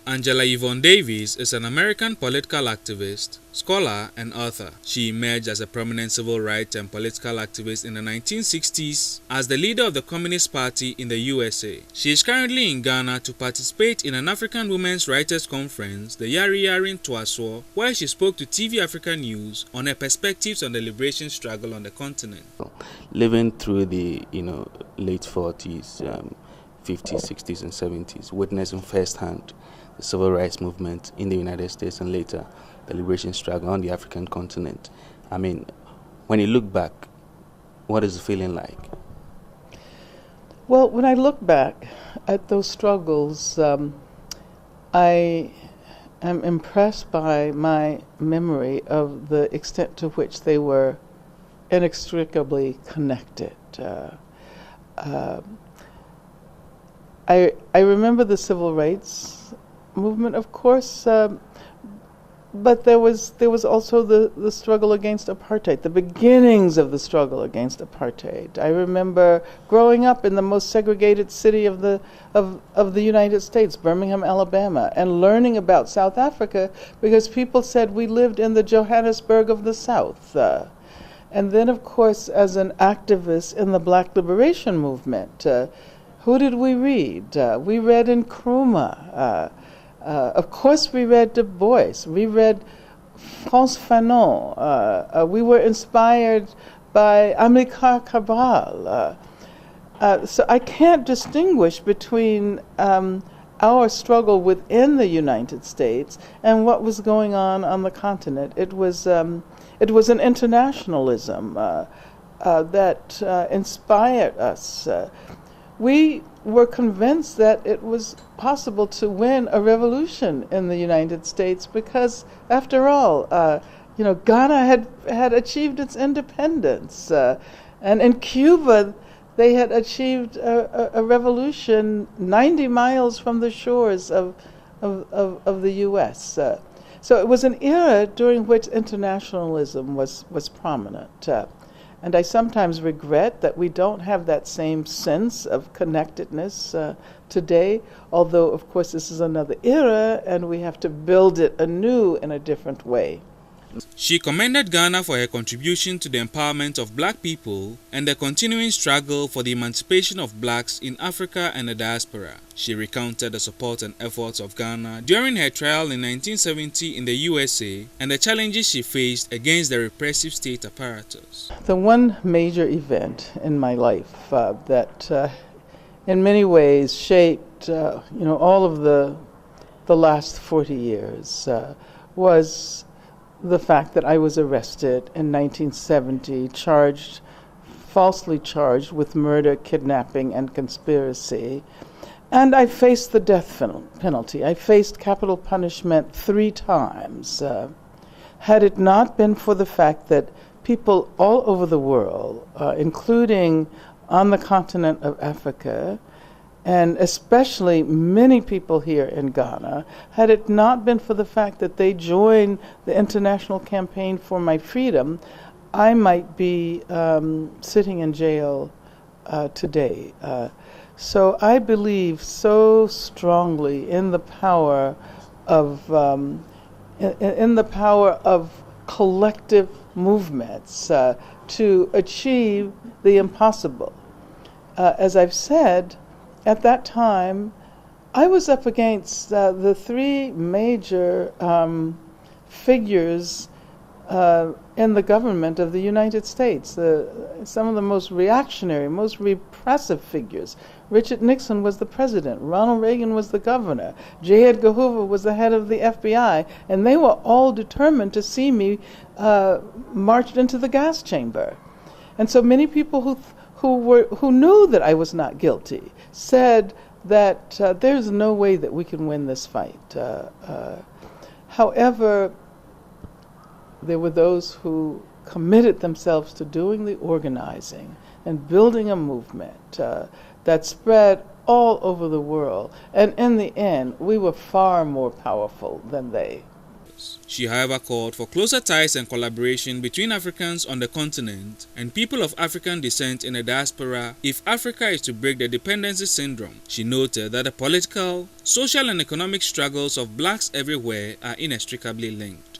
Angela Yvonne Davis is an American political activist, scholar, and author. She emerged as a prominent civil rights and political activist in the 1960s as the leader of the Communist Party in the USA. She is currently in Ghana to participate in an African Women's Writers' Conference, the Yari Yari Ntoaso, where she spoke to TV Africa News on her perspectives on the liberation struggle on the continent. Living through the late 40s, 50s, 60s, and 70s, witnessing firsthand the civil rights movement in the United States and later the liberation struggle on the African continent. I mean, when you look back, what is the feeling like? Well, when I look back at those struggles, I am impressed by my memory of the extent to which they were inextricably connected. I remember the civil rights movement, of course, but there was also the struggle against apartheid, the beginnings of the struggle against apartheid. I remember growing up in the most segregated city of the United States, Birmingham, Alabama, and learning about South Africa because people said we lived in the Johannesburg of the South. And then, of course, as an activist in the Black Liberation Movement, who did we read? We read Nkrumah. Of course, we read Du Bois. We read Frantz Fanon. We were inspired by Amilcar Cabral. So I can't distinguish between our struggle within the United States and what was going on the continent. It was an internationalism that inspired us. We were convinced that it was possible to win a revolution in the United States because, after all, Ghana had achieved its independence, and in Cuba they had achieved a revolution 90 miles from the shores of the U.S. So it was an era during which internationalism was prominent. And I sometimes regret that we don't have that same sense of connectedness today, although, of course, this is another era and we have to build it anew in a different way. She commended Ghana for her contribution to the empowerment of black people and the continuing struggle for the emancipation of blacks in Africa and the diaspora. She recounted the support and efforts of Ghana during her trial in 1970 in the USA and the challenges she faced against the repressive state apparatus. The one major event in my life that in many ways shaped all of the last 40 years was the fact that I was arrested in 1970, falsely charged with murder, kidnapping, and conspiracy. And I faced the death penalty. I faced capital punishment 3 times. Had it not been for the fact that people all over the world, including on the continent of Africa, and especially many people here in Ghana, had it not been for the fact that they joined the international campaign for my freedom, I might be sitting in jail today. So I believe so strongly in the power of collective movements to achieve the impossible. As I've said, at that time, I was up against the 3 major figures in the government of the United States, some of the most reactionary, most repressive figures. Richard Nixon was the president. Ronald Reagan was the governor. J. Edgar Hoover was the head of the FBI, and they were all determined to see me marched into the gas chamber. And so many people who knew that I was not guilty said that there's no way that we can win this fight. However, there were those who committed themselves to doing the organizing and building a movement that spread all over the world. And in the end, we were far more powerful than they. Africans. She, however, called for closer ties and collaboration between Africans on the continent and people of African descent in the diaspora if Africa is to break the dependency syndrome. She noted that the political, social and economic struggles of blacks everywhere are inextricably linked.